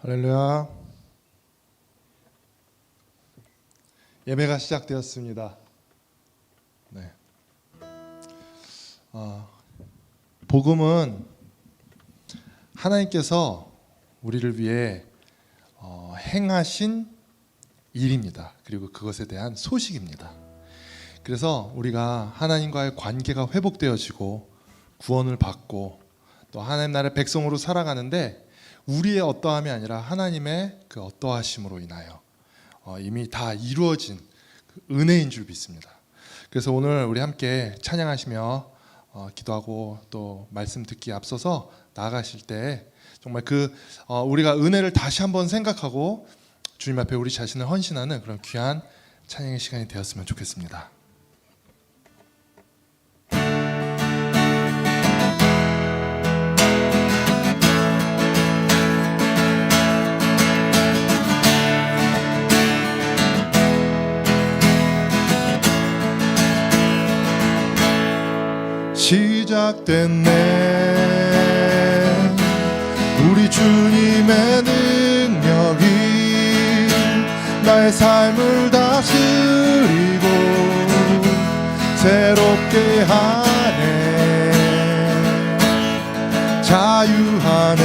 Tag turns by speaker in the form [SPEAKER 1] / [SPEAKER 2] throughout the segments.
[SPEAKER 1] 할렐루야. 예배가 시작되었습니다. 네. 복음은 하나님께서 우리를 위해 행하신 일입니다. 그리고 그것에 대한 소식입니다. 그래서 우리가 하나님과의 관계가 회복되어지고 구원을 받고 또 하나님 나라의 백성으로 살아가는데 우리의 어떠함이 아니라 하나님의 그 어떠하심으로 인하여 이미 다 이루어진 그 은혜인 줄 믿습니다. 그래서 오늘 우리 함께 찬양하시며 기도하고 또 말씀 듣기에 앞서서 나아가실 때 정말 우리가 은혜를 다시 한번 생각하고 주님 앞에 우리 자신을 헌신하는 그런 귀한 찬양의 시간이 되었으면 좋겠습니다. 시작됐네 우리 주님의 능력이 나의 삶을 다스리고 새롭게 하네 자유하네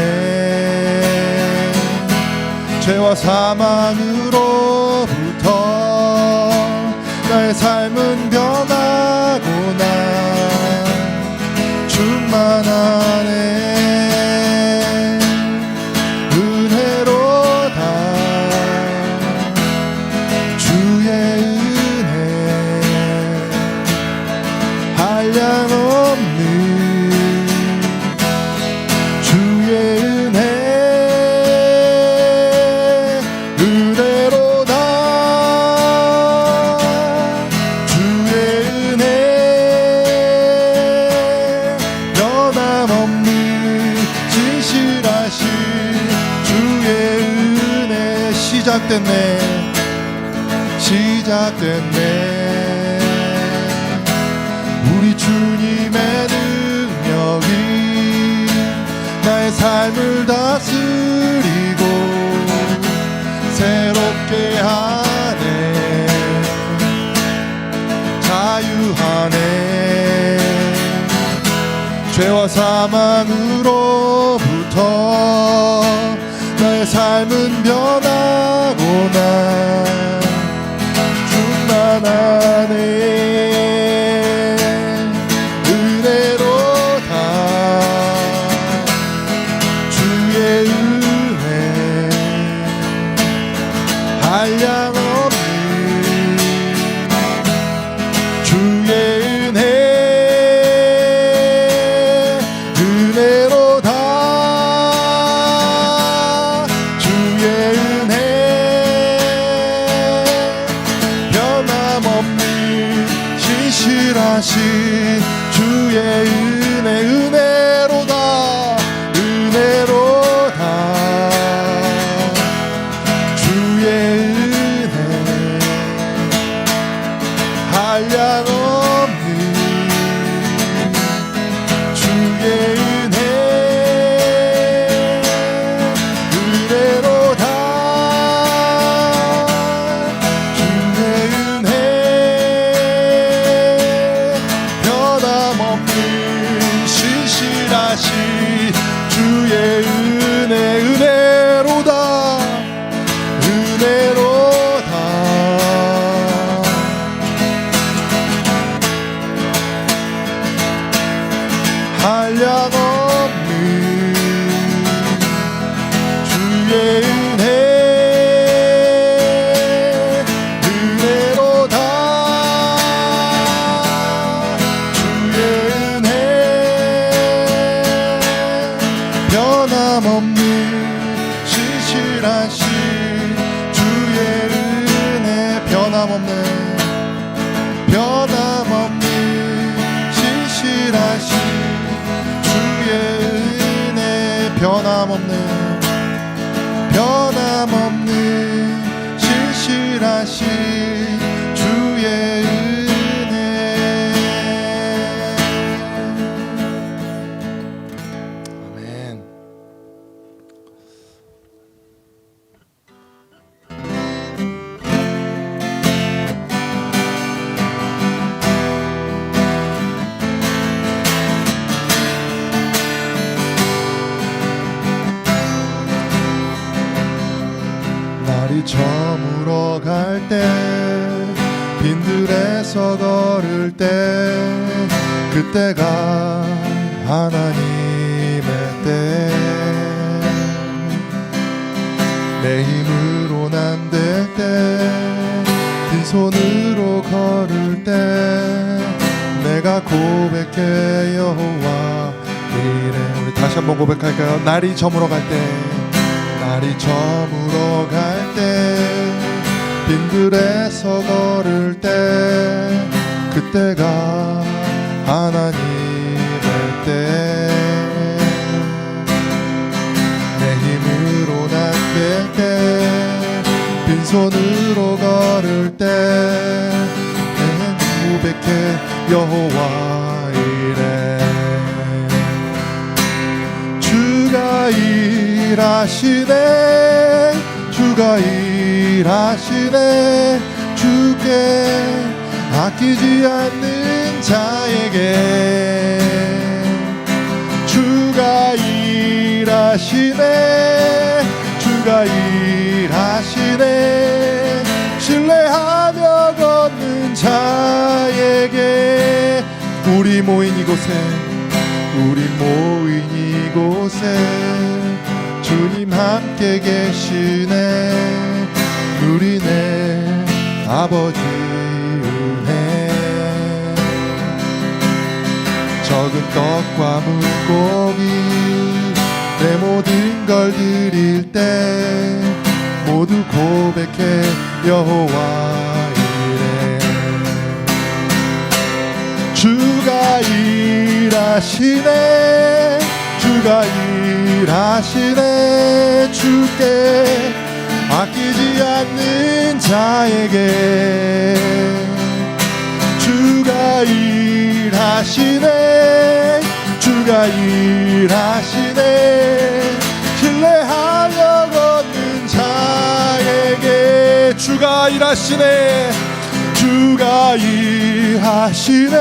[SPEAKER 1] 죄와 사망으로부터 나의 삶은 변하구나 충만하네 은혜로다 주의 은혜 한량없는 주의 은혜 은혜로다 주의 은혜 변함없는 진실하신 주의 은혜 시작됐네 우리 주님의 능력이 나의 삶을 다스리고 새롭게 하네 자유하네 죄와 사망으로부터 나의 삶은 변하구나 충만하네 은혜로다 주의 은혜 한량없는 주의 은혜 은혜로다 주의 은혜 변함없는 신실하신 주의 은혜 은혜로다 은혜로다 주의 은혜 한량없는 주의 은혜 은혜로다 주의 은혜 변함없는 신실하신 주의 은혜 은혜로다 은혜로다 한량없는 주의 은혜 은혜로다 주의 은혜 변함없는 신실하신 주의 은혜 변함없는 신실하신 주의 은혜 변함없는 신실하신 주의 은혜 아멘. 날이 저물어 갈 때 빈들에서 걸을 때 그때가 하나님의 때 내 힘으로는 안 될 때 빈손으로 걸을 때 내가 고백해 여호와 이래. 우리 다시 한번 고백할까요? 날이 저물어 갈 때 날이 저물어 갈 때 빈들에서 걸을 때 그때가 하나님의 때 내 힘으로는 안 될 때 빈손으로 걸을 때 고백해 여호와 이래. 주가 일하시네 주가 일하시네 주께 아끼지 않는 자에게 주가 일하시네 주가 일하시네 신뢰하며 걷는 자에게 우리 모인 이곳에 주님 함께 계시네 누리네 아버지 은혜 적은 떡과 물고기 내 모든 걸 드릴 때 모두 고백해 여호와 이래. 주가 일하시네 주가 일하시네 주께 아끼지 않는 자에게 주가 일하시네 주가 일하시네 신뢰하며 걷는 자에게 주가 일하시네 주가 일하시네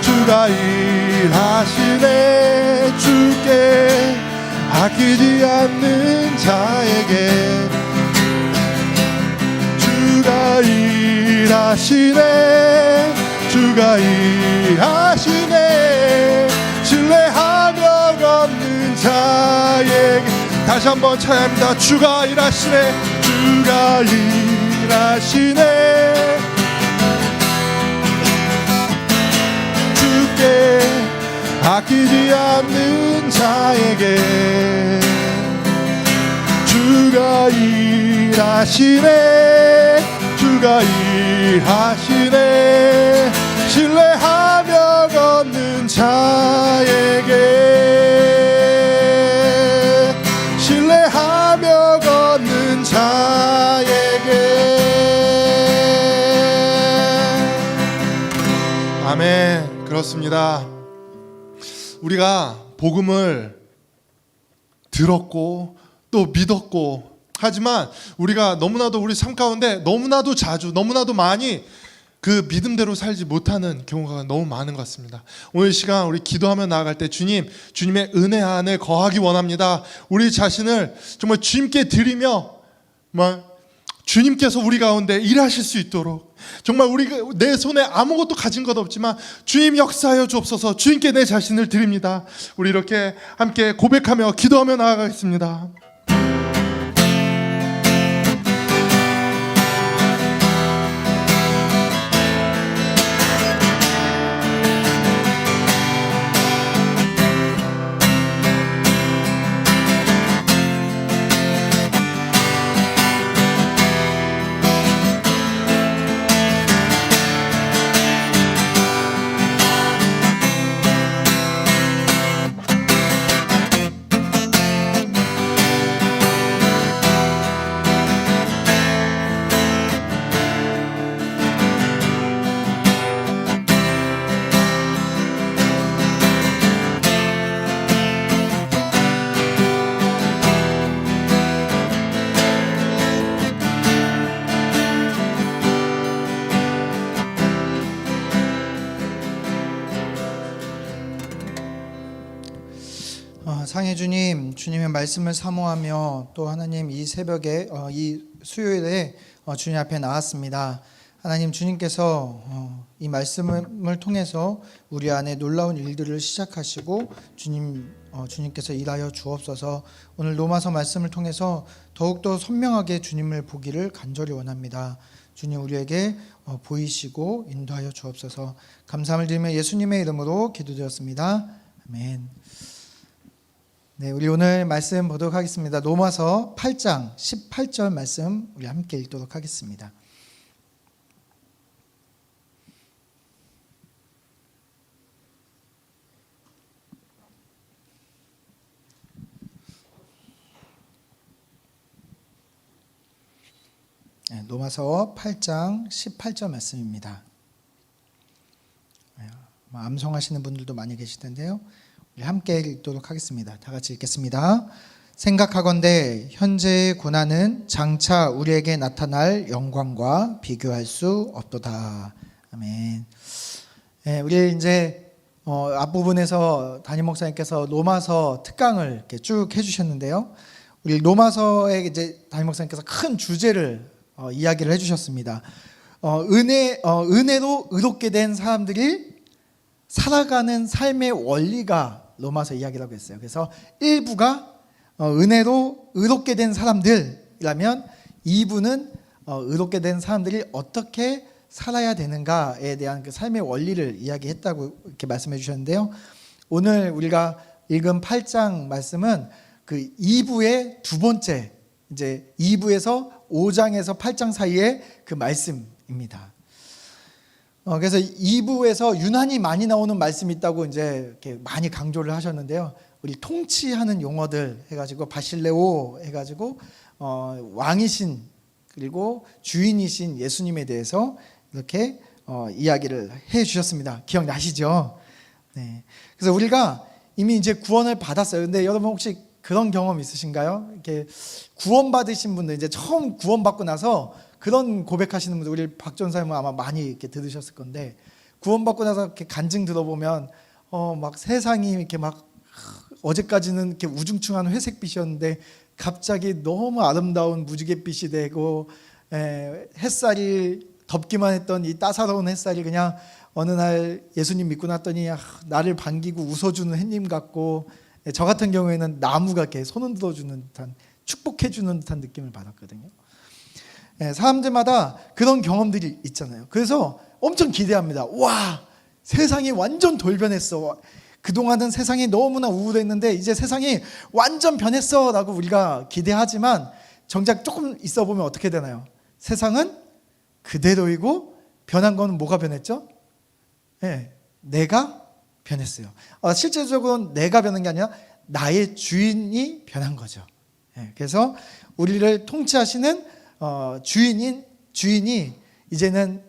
[SPEAKER 1] 주가 일하시네 주께 아끼지 않는 자에게 주가 일하시네 주가 일하시네 신뢰하며 걷는 자에게 다시 한번 찬양합니다. 주가 일하시네 주가 일하시네 주께 아끼지 않는 자에게 주가 일하시네 주가 일하시네 신뢰하며 걷는 자에게 신뢰하며 걷는 자에게 아멘. 그렇습니다. 우리가 복음을 들었고 또 믿었고 하지만 우리가 너무나도 우리 삶 가운데 너무나도 자주 너무나도 많이 그 믿음대로 살지 못하는 경우가 너무 많은 것 같습니다. 오늘 시간 우리 기도하며 나아갈 때 주님의 은혜 안에 거하기 원합니다. 우리 자신을 정말 주님께 드리며 주님께서 우리 가운데 일하실 수 있도록 정말 내 손에 아무것도 가진 것 없지만 주님 역사하여 주옵소서. 주님께 내 자신을 드립니다. 우리 이렇게 함께 고백하며 기도하며 나아가겠습니다.
[SPEAKER 2] 상해 주님, 주님의 말씀을 사모하며 또 하나님 이 새벽에 이 수요일에 주님 앞에 나왔습니다. 하나님 주님께서 이 말씀을 통해서 우리 안에 놀라운 일들을 시작하시고 주님께서 일하여 주옵소서. 오늘 로마서 말씀을 통해서 더욱더 선명하게 주님을 보기를 간절히 원합니다. 주님 우리에게 보이시고 인도하여 주옵소서. 감사함을 드리며 예수님의 이름으로 기도드렸습니다. 아멘. 네, 우리 오늘 말씀 보도록 하겠습니다. 로마서 8장 18절 말씀 우리 함께 읽도록 하겠습니다. 네, 로마서 8장 18절 말씀입니다. 암송하시는 분들도 많이 계실 텐데요. 우리 함께 읽도록 하겠습니다. 다 같이 읽겠습니다. 생각하건대 현재의 고난은 장차 우리에게 나타날 영광과 비교할 수 없도다. 아멘. 네, 우리 이제 앞부분에서 담임 목사님께서 로마서 특강을 이렇게 쭉 해주셨는데요. 우리 로마서에 이제 담임 목사님께서 큰 주제를 이야기를 해주셨습니다. 은혜로 의롭게 된 사람들이 살아가는 삶의 원리가 로마서 이야기라고 했어요. 그래서 1부가 은혜로 의롭게 된 사람들이라면 2부는 의롭게 된 사람들이 어떻게 살아야 되는가에 대한 그 삶의 원리를 이야기했다고 이렇게 말씀해 주셨는데요. 오늘 우리가 읽은 8장 말씀은 그 2부의 두 번째, 이제 2부에서 5장에서 8장 사이의 그 말씀입니다. 그래서 2부에서 유난히 많이 나오는 말씀이 있다고 이제 이렇게 많이 강조를 하셨는데요. 우리 통치하는 용어들 해가지고 바실레오 해가지고 왕이신 그리고 주인이신 예수님에 대해서 이렇게 이야기를 해주셨습니다. 기억나시죠? 네. 그래서 우리가 이미 이제 구원을 받았어요. 근데 여러분 혹시 그런 경험 있으신가요? 이렇게 구원받으신 분들, 이제 처음 구원받고 나서 그런 고백하시는 분들, 우리 박 전사님은 아마 많이 이렇게 들으셨을 건데, 구원받고 나서 이렇게 간증 들어보면 막 세상이 이렇게 막 어제까지는 이렇게 우중충한 회색빛이었는데 갑자기 너무 아름다운 무지갯빛이 되고, 햇살이 덥기만 했던 이 따사로운 햇살이 그냥 어느 날 예수님 믿고 났더니 나를 반기고 웃어주는 햇님 같고, 저 같은 경우에는 나무가 이렇게 손을 들어주는 듯한, 축복해주는 듯한 느낌을 받았거든요. 사람들마다 그런 경험들이 있잖아요. 그래서 엄청 기대합니다. 와, 세상이 완전 돌변했어. 그동안은 세상이 너무나 우울했는데 이제 세상이 완전 변했어 라고 우리가 기대하지만 정작 조금 있어 보면 어떻게 되나요? 세상은 그대로이고 변한 건 뭐가 변했죠? 내가 변했어요. 실제적으로는 내가 변한 게 아니라 나의 주인이 변한 거죠. 그래서 우리를 통치하시는 주인이 이제는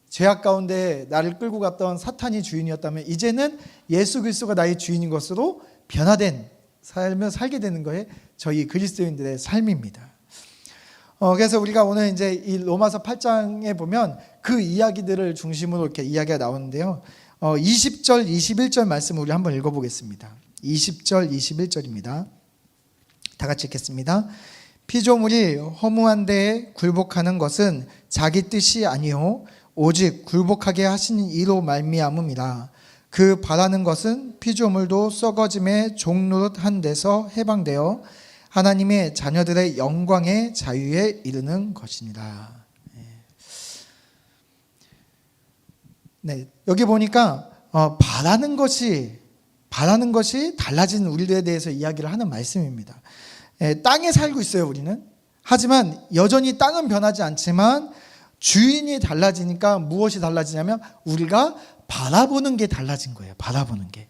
[SPEAKER 2] 죄악 가운데 나를 끌고 갔던 사탄이 주인이었다면 이제는 예수 그리스도가 나의 주인인 것으로 변화된 삶을 살게 되는 거에 저희 그리스도인들의 삶입니다. 그래서 우리가 오늘 이제 이 로마서 8장에 보면 그 이야기들을 중심으로 이렇게 이야기가 나오는데요. 20절, 21절 말씀을 우리 한번 읽어보겠습니다. 20절, 21절입니다. 다 같이 읽겠습니다. 피조물이 허무한 데에 굴복하는 것은 자기 뜻이 아니요 오직 굴복하게 하시는 이로 말미암음이라. 그 바라는 것은 피조물도 썩어짐의 종노릇한 데서 해방되어 하나님의 자녀들의 영광의 자유에 이르는 것이니라. 네, 여기 보니까 바라는 것이 달라진 우리들에 대해서 이야기를 하는 말씀입니다. 땅에 살고 있어요, 우리는. 하지만 여전히 땅은 변하지 않지만 주인이 달라지니까 무엇이 달라지냐면 우리가 바라보는 게 달라진 거예요. 바라보는 게.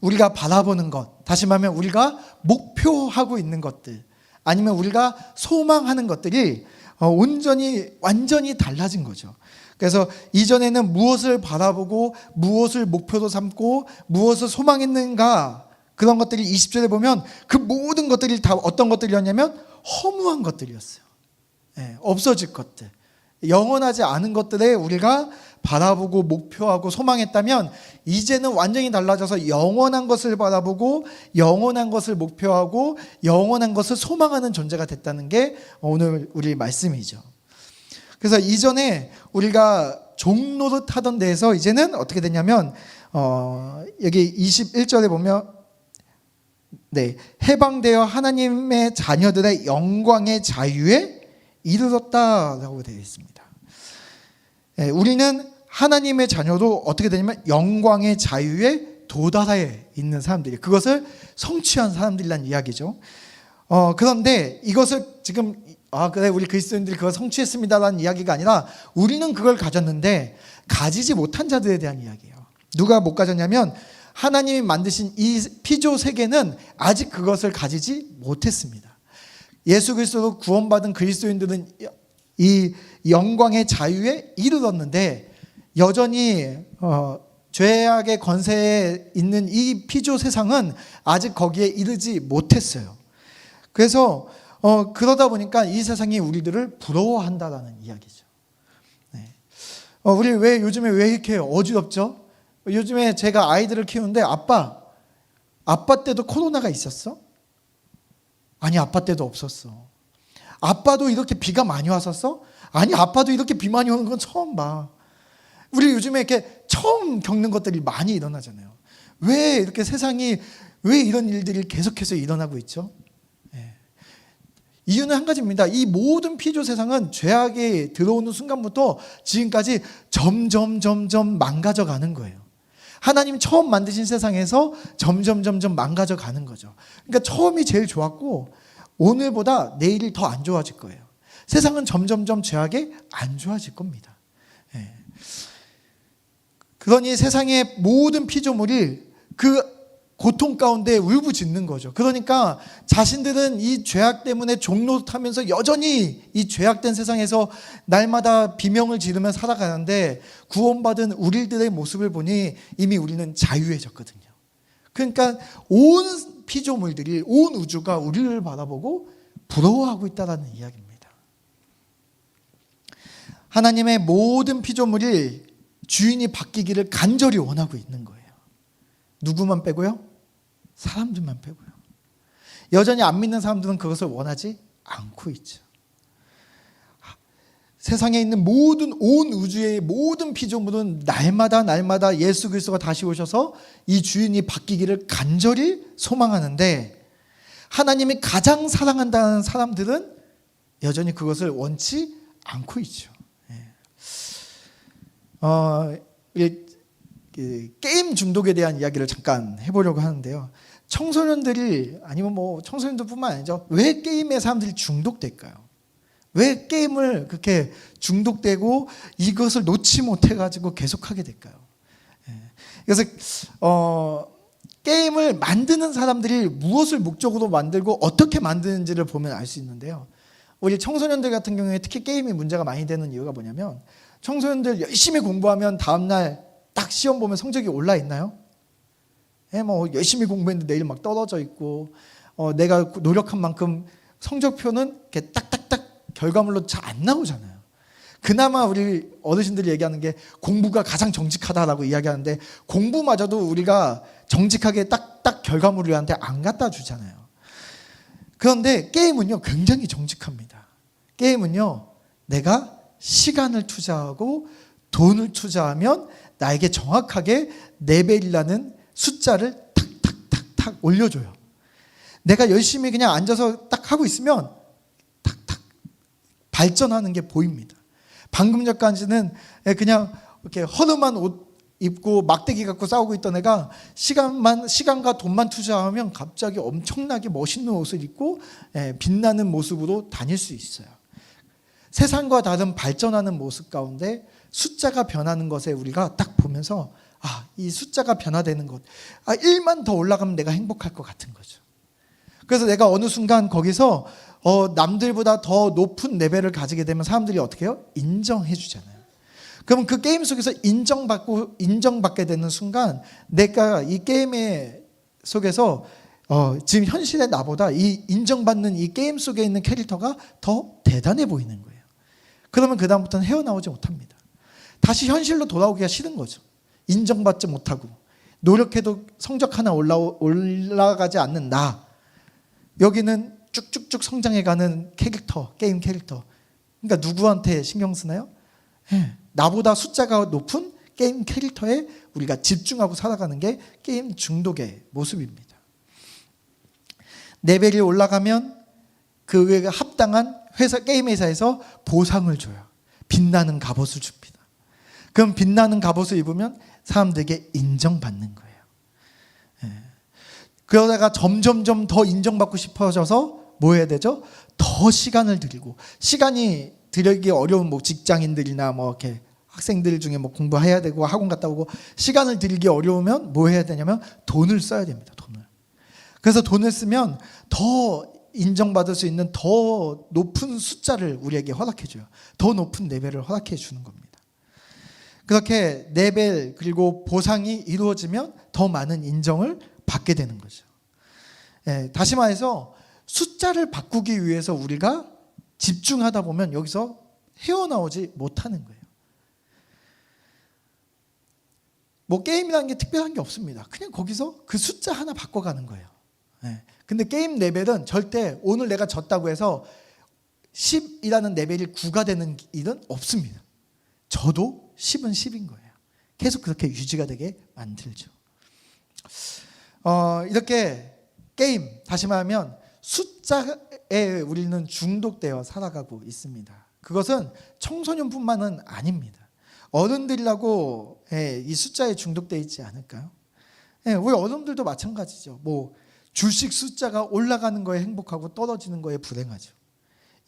[SPEAKER 2] 우리가 바라보는 것, 다시 말하면 우리가 목표하고 있는 것들, 아니면 우리가 소망하는 것들이 완전히 달라진 거죠. 그래서 이전에는 무엇을 바라보고 무엇을 목표로 삼고 무엇을 소망했는가, 그런 것들이 20절에 보면 그 모든 것들이 다 어떤 것들이었냐면 허무한 것들이었어요. 없어질 것들, 영원하지 않은 것들에 우리가 바라보고 목표하고 소망했다면 이제는 완전히 달라져서 영원한 것을 바라보고 영원한 것을 목표하고 영원한 것을 소망하는 존재가 됐다는 게 오늘 우리 말씀이죠. 그래서 이전에 우리가 종노릇 하던 데에서 이제는 어떻게 되냐면 여기 21절에 보면 해방되어 하나님의 자녀들의 영광의 자유에 이르렀다라고 되어 있습니다. 우리는 하나님의 자녀도 어떻게 되냐면 영광의 자유에 도달해 있는 사람들이, 그것을 성취한 사람들이란 이야기죠. 그런데 이것을 지금 그래 우리 그리스도인들이 그걸 성취했습니다라는 이야기가 아니라 우리는 그걸 가졌는데 가지지 못한 자들에 대한 이야기예요. 누가 못 가졌냐면 하나님이 만드신 이 피조 세계는 아직 그것을 가지지 못했습니다. 예수 그리스도로 구원받은 그리스도인들은 이 영광의 자유에 이르렀는데 여전히 죄악의 권세에 있는 이 피조 세상은 아직 거기에 이르지 못했어요. 그래서 그러다 보니까 이 세상이 우리들을 부러워한다라는 이야기죠. 우리 요즘에 왜 이렇게 어지럽죠? 요즘에 제가 아이들을 키우는데 아빠 때도 코로나가 있었어? 아니, 아빠 때도 없었어. 아빠도 이렇게 비가 많이 왔었어? 아니, 아빠도 이렇게 비 많이 오는 건 처음 봐. 우리 요즘에 이렇게 처음 겪는 것들이 많이 일어나잖아요. 왜 이렇게 세상이 왜 이런 일들이 계속해서 일어나고 있죠? 이유는 한 가지입니다. 이 모든 피조 세상은 죄악이 들어오는 순간부터 지금까지 점점 망가져 가는 거예요. 하나님 처음 만드신 세상에서 점점 망가져 가는 거죠. 그러니까 처음이 제일 좋았고 오늘보다 내일이 더 안 좋아질 거예요. 세상은 점점 죄악에 안 좋아질 겁니다. 그러니 세상의 모든 피조물이 그 고통 가운데 울부짖는 거죠. 그러니까 자신들은 이 죄악 때문에 종노릇하면서 여전히 이 죄악된 세상에서 날마다 비명을 지르며 살아가는데 구원받은 우리들의 모습을 보니 이미 우리는 자유해졌거든요. 그러니까 온 피조물들이, 온 우주가 우리를 바라보고 부러워하고 있다는 이야기입니다. 하나님의 모든 피조물이 주인이 바뀌기를 간절히 원하고 있는 거예요. 누구만 빼고요? 사람들만 빼고요. 여전히 안 믿는 사람들은 그것을 원하지 않고 있죠. 세상에 있는 온 우주의 모든 피조물은 날마다 예수 그리스도가 다시 오셔서 이 주인이 바뀌기를 간절히 소망하는데 하나님이 가장 사랑한다는 사람들은 여전히 그것을 원치 않고 있죠. 게임 중독에 대한 이야기를 잠깐 해보려고 하는데요. 청소년들이, 아니면 청소년들뿐만 아니죠, 왜 게임에 사람들이 중독될까요? 왜 게임을 그렇게 중독되고 이것을 놓지 못해가지고 계속하게 될까요? 그래서 게임을 만드는 사람들이 무엇을 목적으로 만들고 어떻게 만드는지를 보면 알 수 있는데요. 우리 청소년들 같은 경우에 특히 게임이 문제가 많이 되는 이유가 뭐냐면 청소년들 열심히 공부하면 다음날 딱 시험 보면 성적이 올라 있나요? 열심히 공부했는데 내일 막 떨어져 있고 내가 노력한 만큼 성적표는 이렇게 딱딱딱 결과물로 잘 안 나오잖아요. 그나마 우리 어르신들이 얘기하는 게 공부가 가장 정직하다라고 이야기하는데 공부마저도 우리가 정직하게 딱딱 결과물을 우리한테 안 갖다 주잖아요. 그런데 게임은요 굉장히 정직합니다. 게임은요 내가 시간을 투자하고 돈을 투자하면 나에게 정확하게 레벨이라는 숫자를 탁탁탁탁 올려줘요. 내가 열심히 그냥 앉아서 딱 하고 있으면 탁탁 발전하는 게 보입니다. 방금 전까지는 그냥 이렇게 허름한 옷 입고 막대기 갖고 싸우고 있던 애가 시간과 돈만 투자하면 갑자기 엄청나게 멋있는 옷을 입고 빛나는 모습으로 다닐 수 있어요. 세상과 다른 발전하는 모습 가운데 숫자가 변하는 것에 우리가 딱 보면서 이 숫자가 변화되는 것, 1만 더 올라가면 내가 행복할 것 같은 거죠. 그래서 내가 어느 순간 거기서 남들보다 더 높은 레벨을 가지게 되면 사람들이 어떻게 해요? 인정해 주잖아요. 그러면 그 게임 속에서 인정받게 되는 순간 내가 이 게임의 속에서 지금 현실의 나보다 이 인정받는 이 게임 속에 있는 캐릭터가 더 대단해 보이는 거예요. 그러면 그 다음부터는 헤어나오지 못합니다. 다시 현실로 돌아오기가 싫은 거죠. 인정받지 못하고 노력해도 성적 하나 올라가지 않는 나. 여기는 쭉쭉쭉 성장해가는 캐릭터, 게임 캐릭터. 그러니까 누구한테 신경 쓰나요? 나보다 숫자가 높은 게임 캐릭터에 우리가 집중하고 살아가는 게 게임 중독의 모습입니다. 레벨이 올라가면 그에 합당한 게임 회사에서 보상을 줘요. 빛나는 갑옷을 줍니다. 그럼 빛나는 갑옷을 입으면 사람들에게 인정받는 거예요. 그러다가 점점점 더 인정받고 싶어져서 뭐 해야 되죠? 더 시간을 들이고, 시간이 들이기 어려운 뭐 직장인들이나 뭐 이렇게 학생들 중에 뭐 공부해야 되고 학원 갔다 오고 시간을 들이기 어려우면 뭐 해야 되냐면 돈을 써야 됩니다. 돈을. 그래서 돈을 쓰면 더 인정받을 수 있는 더 높은 숫자를 우리에게 허락해 줘요. 더 높은 레벨을 허락해 주는 겁니다. 그렇게 레벨 그리고 보상이 이루어지면 더 많은 인정을 받게 되는 거죠. 다시 말해서 숫자를 바꾸기 위해서 우리가 집중하다 보면 여기서 헤어나오지 못하는 거예요. 뭐 게임이라는 게 특별한 게 없습니다. 그냥 거기서 그 숫자 하나 바꿔가는 거예요. 근데 게임 레벨은 절대 오늘 내가 졌다고 해서 10이라는 레벨이 9가 되는 일은 없습니다. 저도 10은 10인 거예요. 계속 그렇게 유지가 되게 만들죠. 이렇게 게임, 다시 말하면 숫자에 우리는 중독되어 살아가고 있습니다. 그것은 청소년뿐만은 아닙니다. 어른들이라고 이 숫자에 중독되어 있지 않을까요? 우리 어른들도 마찬가지죠. 뭐 주식 숫자가 올라가는 거에 행복하고 떨어지는 거에 불행하죠.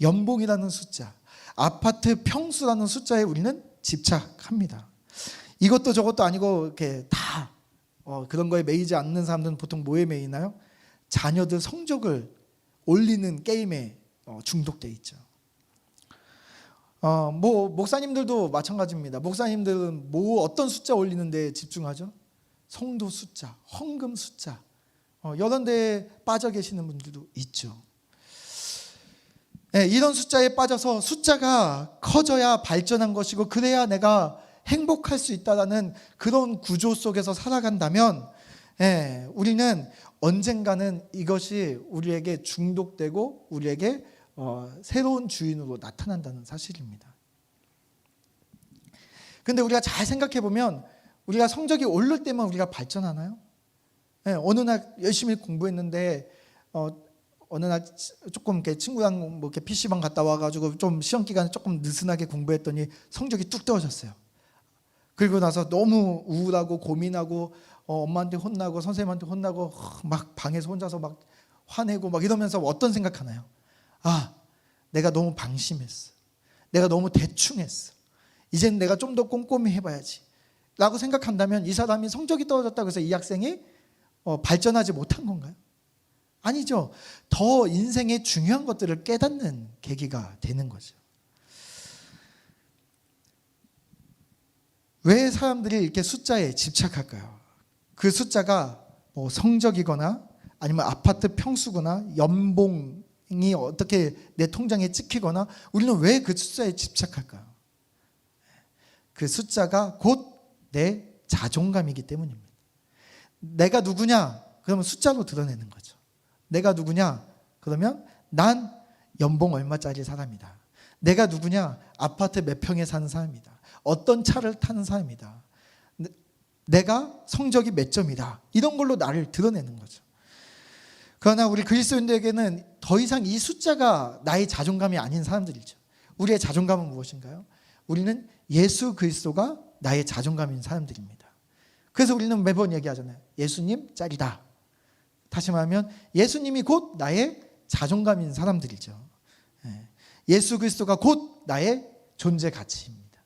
[SPEAKER 2] 연봉이라는 숫자, 아파트 평수라는 숫자에 우리는 집착합니다. 이것도 저것도 아니고 이렇게 다 그런 거에 매이지 않는 사람들은 보통 뭐에 매이나요? 자녀들 성적을 올리는 게임에 중독돼 있죠. 뭐 목사님들도 마찬가지입니다. 목사님들은 뭐 어떤 숫자 올리는데 집중하죠? 성도 숫자, 헌금 숫자, 이런 데에 빠져 계시는 분들도 있죠. 이런 숫자에 빠져서 숫자가 커져야 발전한 것이고 그래야 내가 행복할 수 있다라는 그런 구조 속에서 살아간다면 우리는 언젠가는 이것이 우리에게 중독되고 우리에게 새로운 주인으로 나타난다는 사실입니다. 그런데 우리가 잘 생각해 보면 우리가 성적이 오를 때만 우리가 발전하나요? 어느 날 열심히 공부했는데 어느 날 조금 이렇게 친구랑 뭐 이렇게 PC방 갔다 와가지고 좀 시험 기간에 조금 느슨하게 공부했더니 성적이 뚝 떨어졌어요. 그리고 나서 너무 우울하고 고민하고 엄마한테 혼나고 선생님한테 혼나고 막 방에서 혼자서 막 화내고 막 이러면서 어떤 생각하나요? 아, 내가 너무 방심했어. 내가 너무 대충 했어. 이제는 내가 좀 더 꼼꼼히 해봐야지 라고 생각한다면 이 사람이 성적이 떨어졌다고 해서 이 학생이 발전하지 못한 건가요? 아니죠. 더 인생의 중요한 것들을 깨닫는 계기가 되는 거죠. 왜 사람들이 이렇게 숫자에 집착할까요? 그 숫자가 뭐 성적이거나 아니면 아파트 평수거나 연봉이 어떻게 내 통장에 찍히거나 우리는 왜 그 숫자에 집착할까요? 그 숫자가 곧 내 자존감이기 때문입니다. 내가 누구냐? 그러면 숫자로 드러내는 거죠. 내가 누구냐? 그러면 난 연봉 얼마짜리 사람이다. 내가 누구냐? 아파트 몇 평에 사는 사람이다. 어떤 차를 타는 사람이다. 내가 성적이 몇 점이다. 이런 걸로 나를 드러내는 거죠. 그러나 우리 그리스도인들에게는 더 이상 이 숫자가 나의 자존감이 아닌 사람들이죠. 우리의 자존감은 무엇인가요? 우리는 예수 그리스도가 나의 자존감인 사람들입니다. 그래서 우리는 매번 얘기하잖아요. 예수님 짤이다. 다시 말하면 예수님이 곧 나의 자존감인 사람들이죠. 예수 그리스도가 곧 나의 존재 가치입니다.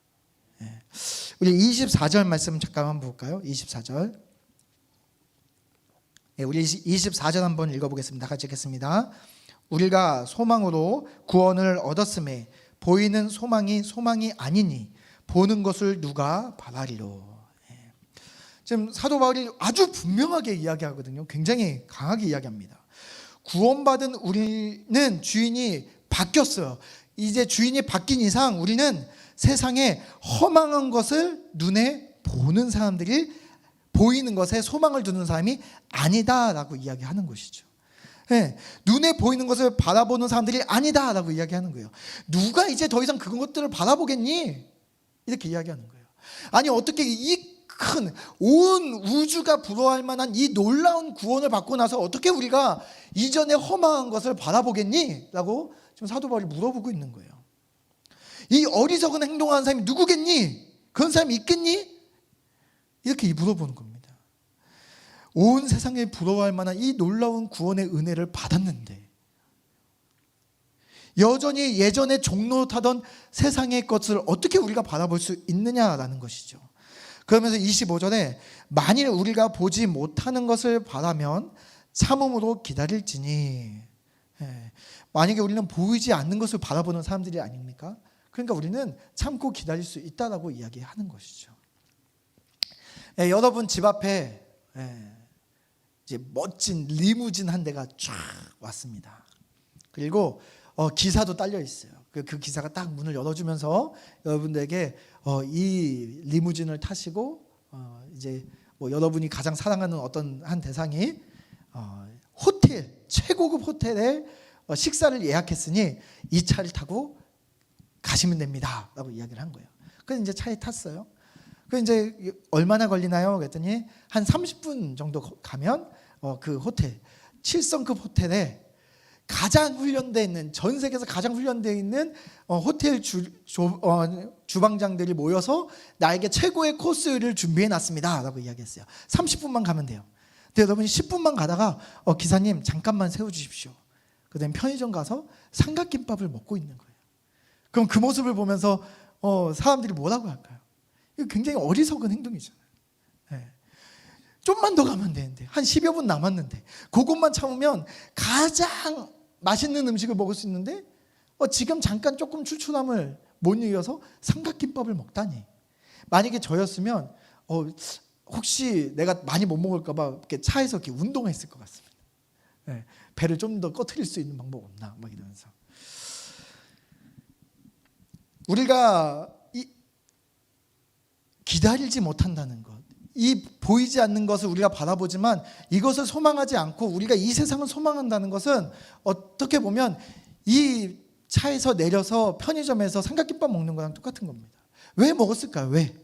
[SPEAKER 2] 우리 24절 말씀 잠깐만 볼까요? 24절. 우리 24절 한번 읽어보겠습니다. 같이 읽겠습니다. 우리가 소망으로 구원을 얻었음에 보이는 소망이 소망이 아니니 보는 것을 누가 바라리로. 지금 사도 바울이 아주 분명하게 이야기하거든요. 굉장히 강하게 이야기합니다. 구원받은 우리는 주인이 바뀌었어요. 이제 주인이 바뀐 이상 우리는 세상에 허망한 것을 눈에 보는 사람들이 보이는 것에 소망을 두는 사람이 아니다라고 이야기하는 것이죠. 네, 눈에 보이는 것을 바라보는 사람들이 아니다라고 이야기하는 거예요. 누가 이제 더 이상 그런 것들을 바라보겠니? 이렇게 이야기하는 거예요. 아니 어떻게 이 큰 온 우주가 부러워할 만한 이 놀라운 구원을 받고 나서 어떻게 우리가 이전에 허망한 것을 바라보겠니? 라고 지금 사도 바울이 물어보고 있는 거예요. 이 어리석은 행동하는 사람이 누구겠니? 그런 사람이 있겠니? 이렇게 물어보는 겁니다. 온 세상에 부러워할 만한 이 놀라운 구원의 은혜를 받았는데 여전히 예전에 종노릇하던 세상의 것을 어떻게 우리가 바라볼 수 있느냐라는 것이죠. 그러면서 25절에 만일 우리가 보지 못하는 것을 바라면 참음으로 기다릴지니, 만약에 우리는 보이지 않는 것을 바라보는 사람들이 아닙니까? 그러니까 우리는 참고 기다릴 수 있다라고 이야기하는 것이죠. 여러분 집 앞에 이제 멋진 리무진 한 대가 쫙 왔습니다. 그리고 기사도 딸려 있어요. 그 기사가 딱 문을 열어주면서 여러분들에게 이 리무진을 타시고 이제 뭐 여러분이 가장 사랑하는 어떤 한 대상이 호텔 최고급 호텔에 식사를 예약했으니 이 차를 타고 가시면 됩니다라고 이야기를 한 거예요. 그래서 이제 차에 탔어요. 그 이제 얼마나 걸리나요? 그랬더니 한 30분 정도 가면 그 호텔 7성급 호텔에 가장 훈련되어 있는 전 세계에서 가장 훈련되어 있는 호텔 주방장들이 모여서 나에게 최고의 코스를 준비해 놨습니다라고 이야기했어요. 30분만 가면 돼요. 근데 여러분이 10분만 가다가 기사님 잠깐만 세워주십시오. 그다음에 편의점 가서 삼각김밥을 먹고 있는 거예요. 그럼 그 모습을 보면서 사람들이 뭐라고 할까요? 이거 굉장히 어리석은 행동이잖아요. 네. 좀만 더 가면 되는데 한 10여 분 남았는데 그것만 참으면 가장 맛있는 음식을 먹을 수 있는데 지금 잠깐 조금 출출함을 못 이겨서 삼각김밥을 먹다니. 만약에 저였으면 혹시 내가 많이 못 먹을까 봐 이렇게 차에서 이렇게 운동했을 것 같습니다. 네. 배를 좀 더 꺼트릴 수 있는 방법 없나 막 이러면서. 우리가 기다리지 못한다는 것, 이 보이지 않는 것을 우리가 바라보지만 이것을 소망하지 않고 우리가 이 세상을 소망한다는 것은 어떻게 보면 이 차에서 내려서 편의점에서 삼각김밥 먹는 거랑 똑같은 겁니다. 왜 먹었을까요? 왜?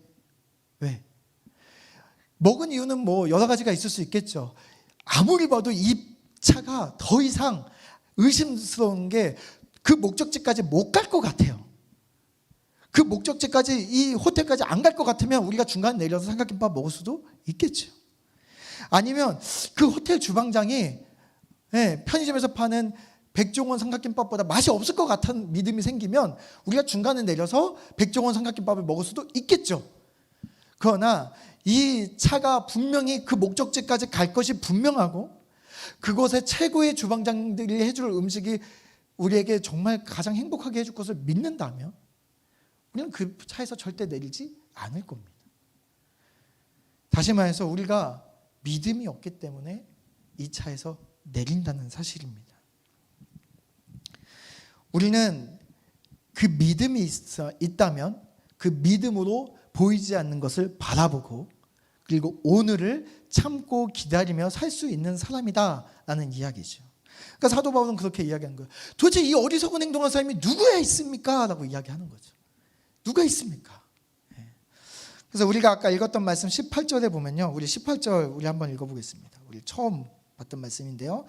[SPEAKER 2] 먹은 이유는 뭐 여러 가지가 있을 수 있겠죠. 아무리 봐도 이 차가 더 이상 의심스러운 게 그 목적지까지 못 갈 것 같아요. 그 목적지까지 이 호텔까지 안 갈 것 같으면 우리가 중간에 내려서 삼각김밥 먹을 수도 있겠죠. 아니면 그 호텔 주방장이 편의점에서 파는 백종원 삼각김밥보다 맛이 없을 것 같은 믿음이 생기면 우리가 중간에 내려서 백종원 삼각김밥을 먹을 수도 있겠죠. 그러나 이 차가 분명히 그 목적지까지 갈 것이 분명하고 그곳에 최고의 주방장들이 해줄 음식이 우리에게 정말 가장 행복하게 해줄 것을 믿는다면 우리는 그 차에서 절대 내리지 않을 겁니다. 다시 말해서 우리가 믿음이 없기 때문에 이 차에서 내린다는 사실입니다. 우리는 그 믿음이 있다면 그 믿음으로 보이지 않는 것을 바라보고 그리고 오늘을 참고 기다리며 살 수 있는 사람이다라는 이야기죠. 그러니까 사도 바울은 그렇게 이야기한 거예요. 도대체 이 어리석은 행동한 사람이 누구야 있습니까? 라고 이야기하는 거죠. 누가 있습니까? 그래서 우리가 아까 읽었던 말씀 18절에 보면요. 우리 18절 우리 한번 읽어보겠습니다. 우리 처음 봤던 말씀인데요.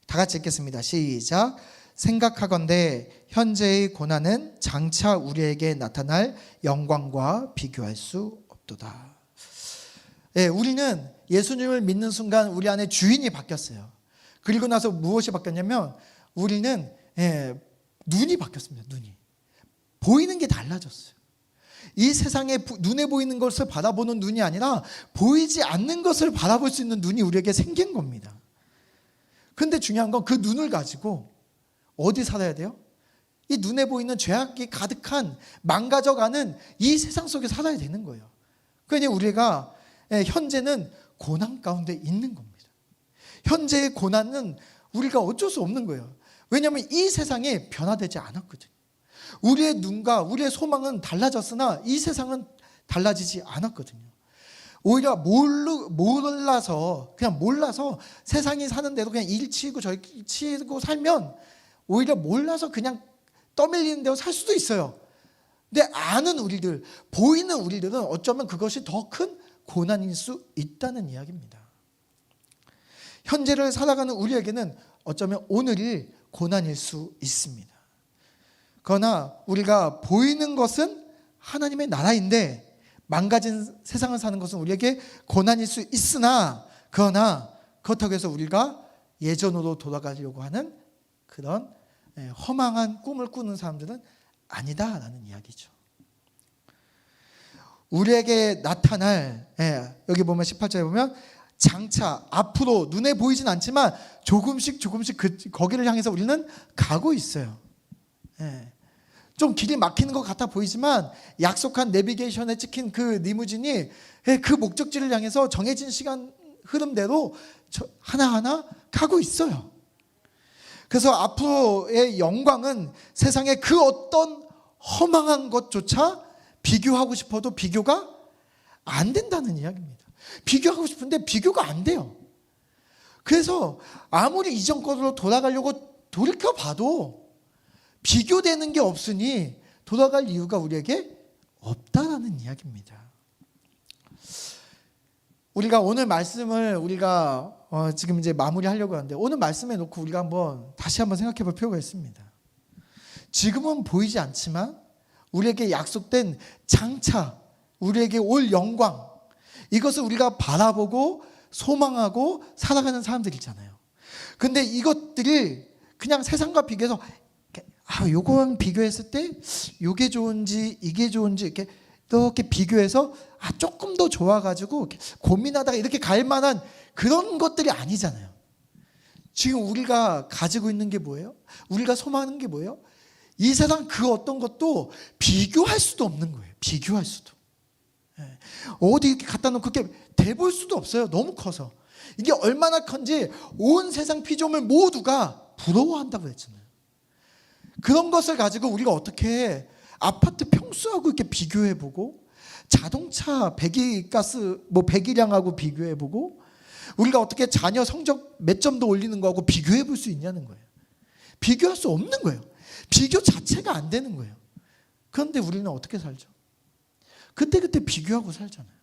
[SPEAKER 2] 다 같이 읽겠습니다. 시작. 생각하건대 현재의 고난은 장차 우리에게 나타날 영광과 비교할 수 없도다. 우리는 예수님을 믿는 순간 우리 안에 주인이 바뀌었어요. 그리고 나서 무엇이 바뀌었냐면 우리는 눈이 바뀌었습니다. 눈이. 보이는 게 달라졌어요. 이 세상에 눈에 보이는 것을 바라보는 눈이 아니라 보이지 않는 것을 바라볼 수 있는 눈이 우리에게 생긴 겁니다. 그런데 중요한 건 그 눈을 가지고 어디 살아야 돼요? 이 눈에 보이는 죄악이 가득한 망가져가는 이 세상 속에 살아야 되는 거예요. 그러니 우리가 현재는 고난 가운데 있는 겁니다. 현재의 고난은 우리가 어쩔 수 없는 거예요. 왜냐하면 이 세상이 변화되지 않았거든요. 우리의 눈과 우리의 소망은 달라졌으나 이 세상은 달라지지 않았거든요. 오히려 몰라서 세상이 사는 대로 그냥 일 치고 저일 치고 살면 오히려 몰라서 그냥 떠밀리는 대로 살 수도 있어요. 근데 아는 우리들, 보이는 우리들은 어쩌면 그것이 더 큰 고난일 수 있다는 이야기입니다. 현재를 살아가는 우리에게는 어쩌면 오늘이 고난일 수 있습니다. 그러나 우리가 보이는 것은 하나님의 나라인데 망가진 세상을 사는 것은 우리에게 고난일 수 있으나, 그러나 그렇다고 해서 우리가 예전으로 돌아가려고 하는 그런 허망한 꿈을 꾸는 사람들은 아니다라는 이야기죠. 우리에게 나타날, 여기 보면 18절에 보면 장차 앞으로 눈에 보이진 않지만 조금씩 거기를 향해서 우리는 가고 있어요. 좀 길이 막히는 것 같아 보이지만 약속한 내비게이션에 찍힌 그 리무진이 그 목적지를 향해서 정해진 시간 흐름대로 하나하나 가고 있어요. 그래서 앞으로의 영광은 세상의 그 어떤 허망한 것조차 비교하고 싶어도 비교가 안 된다는 이야기입니다. 비교하고 싶은데 비교가 안 돼요. 그래서 아무리 이전 거로 돌아가려고 돌이켜봐도 비교되는 게 없으니 돌아갈 이유가 우리에게 없다라는 이야기입니다. 우리가 오늘 말씀을 우리가 지금 이제 마무리하려고 하는데, 오늘 말씀에 놓고 우리가 다시 한번 생각해 볼 필요가 있습니다. 지금은 보이지 않지만 우리에게 약속된 장차 우리에게 올 영광, 이것을 우리가 바라보고 소망하고 살아가는 사람들이잖아요. 근데 이것들이 그냥 세상과 비교해서 요거랑 비교했을 때 요게 좋은지 이게 좋은지 이렇게 비교해서 조금 더 좋아가지고 고민하다가 이렇게 갈 만한 그런 것들이 아니잖아요. 지금 우리가 가지고 있는 게 뭐예요? 우리가 소망하는 게 뭐예요? 이 세상 그 어떤 것도 비교할 수도 없는 거예요. 비교할 수도. 어디 이렇게 갖다 놓고 그렇게 대볼 수도 없어요. 너무 커서. 이게 얼마나 큰지 온 세상 피조물 모두가 부러워한다고 했잖아요. 그런 것을 가지고 우리가 어떻게 아파트 평수하고 이렇게 비교해보고, 자동차 배기가스 배기량하고 비교해보고, 우리가 어떻게 자녀 성적 몇 점도 올리는 거하고 비교해볼 수 있냐는 거예요. 비교할 수 없는 거예요. 비교 자체가 안 되는 거예요. 그런데 우리는 어떻게 살죠? 그때 비교하고 살잖아요.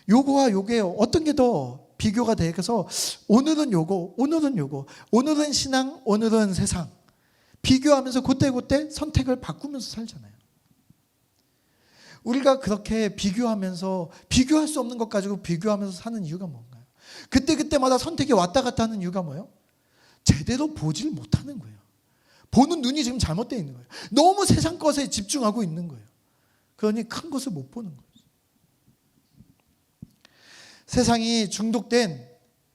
[SPEAKER 2] 요거와 요게 어떤 게 더 비교가 돼서 오늘은 요거, 오늘은 요거, 오늘은 신앙, 오늘은 세상, 비교하면서 그때 선택을 바꾸면서 살잖아요. 우리가 그렇게 비교하면서 비교할 수 없는 것 가지고 비교하면서 사는 이유가 뭔가요? 그때마다 선택이 왔다 갔다 하는 이유가 뭐예요? 제대로 보질 못하는 거예요. 보는 눈이 지금 잘못되어 있는 거예요. 너무 세상 것에 집중하고 있는 거예요. 그러니 큰 것을 못 보는 거예요. 세상이 중독된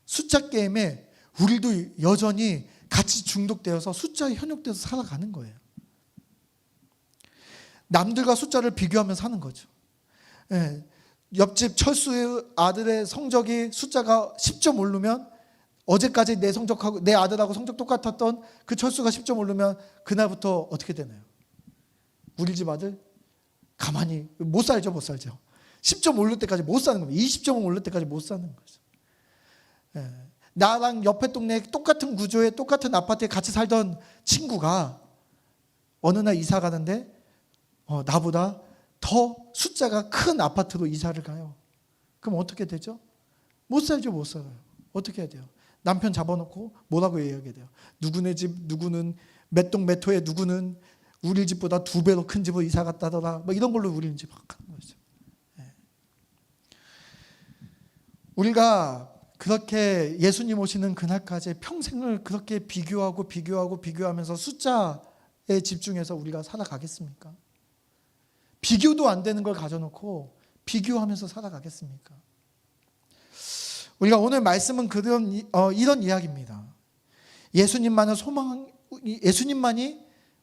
[SPEAKER 2] 숫자 게임에 우리도 여전히 같이 중독되어서 숫자에 현혹돼서 살아가는 거예요. 남들과 숫자를 비교하면서 사는 거죠. 옆집 철수의 아들의 성적이 숫자가 10점 오르면, 어제까지 내 성적하고 내 아들하고 성적 똑같았던 그 철수가 10점 오르면 그날부터 어떻게 되나요? 우리 집 아들 가만히 못 살죠. 10점 오를 때까지 못 사는 겁니다. 20점 오를 때까지 못 사는 거죠. 나랑 옆에 동네에 똑같은 구조에 똑같은 아파트에 같이 살던 친구가 어느 날 이사 가는데 나보다 더 숫자가 큰 아파트로 이사를 가요. 그럼 어떻게 되죠? 못 살죠. 못 살아요. 어떻게 해야 돼요? 남편 잡아놓고 뭐라고 이야기해야 돼요? 누구네 집, 누구는 몇 동 몇 호에 누구는 우리 집보다 2배로 큰 집으로 이사 갔다더라, 이런 걸로 우리 이제 막 하는 거죠. 우리가 그렇게 예수님 오시는 그날까지 평생을 그렇게 비교하면서 숫자에 집중해서 우리가 살아가겠습니까? 비교도 안 되는 걸 가져놓고 비교하면서 살아가겠습니까? 우리가 오늘 말씀은 이런 이야기입니다. 예수님만이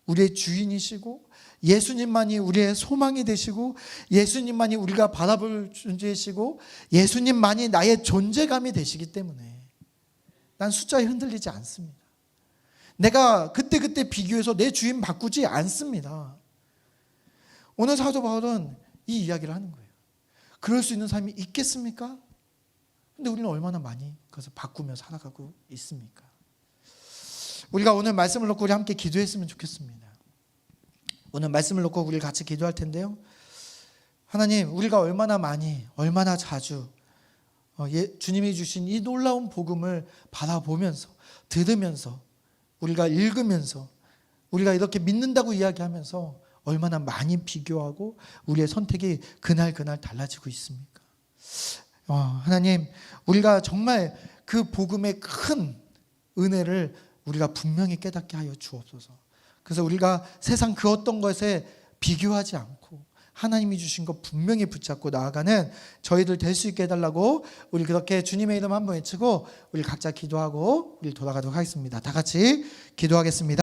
[SPEAKER 2] 우리의 주인이시고, 예수님만이 우리의 소망이 되시고, 예수님만이 우리가 바라볼 존재이시고, 예수님만이 나의 존재감이 되시기 때문에 난 숫자에 흔들리지 않습니다. 내가 그때그때 비교해서 내 주인 바꾸지 않습니다. 오늘 사도 바울은 이 이야기를 하는 거예요. 그럴 수 있는 삶이 있겠습니까? 근데 우리는 얼마나 많이 그것을 바꾸며 살아가고 있습니까? 우리가 오늘 말씀을 놓고 우리 함께 기도했으면 좋겠습니다. 오늘 말씀을 놓고 우리 같이 기도할 텐데요. 하나님, 우리가 얼마나 많이, 얼마나 자주 주님이 주신 이 놀라운 복음을 바라보면서, 들으면서, 우리가 읽으면서, 우리가 이렇게 믿는다고 이야기하면서 얼마나 많이 비교하고 우리의 선택이 그날 달라지고 있습니까? 하나님, 우리가 정말 그 복음의 큰 은혜를 우리가 분명히 깨닫게 하여 주옵소서. 그래서 우리가 세상 그 어떤 것에 비교하지 않고 하나님이 주신 것 분명히 붙잡고 나아가는 저희들 될 수 있게 해달라고 우리 그렇게 주님의 이름 한번 외치고 우리 각자 기도하고 우리 돌아가도록 하겠습니다. 다 같이 기도하겠습니다.